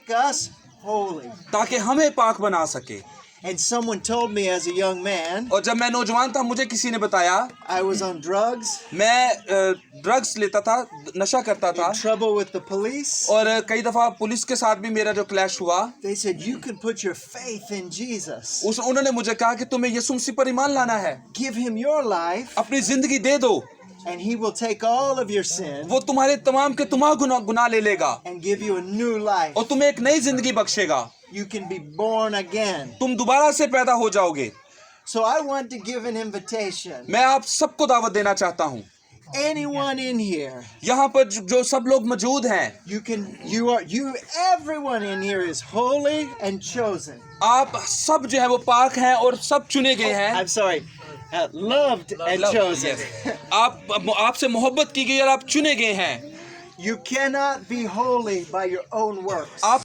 make us holy. ताकि हमें पाक बना सके। And someone told me as a young man, और जब मैं नौजवान था मुझे किसी ने बताया, I was on drugs, मैं ड्रग्स लेता था, नशा करता था, in trouble with the police. और कई दफ़ा पुलिस के साथ भी मेरा जो क्लैश हुआ, They said, you can put your faith in Jesus. उन्होंने मुझे कहा कि तुम्हें यीशु मसीह पर ईमान लाना है, Give him your life, अपनी जिंदगी दे दो, and he will take all of your sin वो तुम्हारे तमाम के तमाम गुनाह ले लेगा and give you a new life. और तुम्हें एक नई जिंदगी बख्शेगा। You can be born again. तुम दोबारा से पैदा हो जाओगे। So I want to give an invitation. मैं आप सबको दावत देना चाहता हूँ, Anyone in here, यहाँ पर जो सब लोग मौजूद हैं, everyone in here is holy and chosen. आप सब जो है वो पाक हैं और सब चुने गए हैं। I'm sorry, loved and chosen. आपसे मोहब्बत की गई और आप चुने गए हैं। You cannot be holy by your own works. आप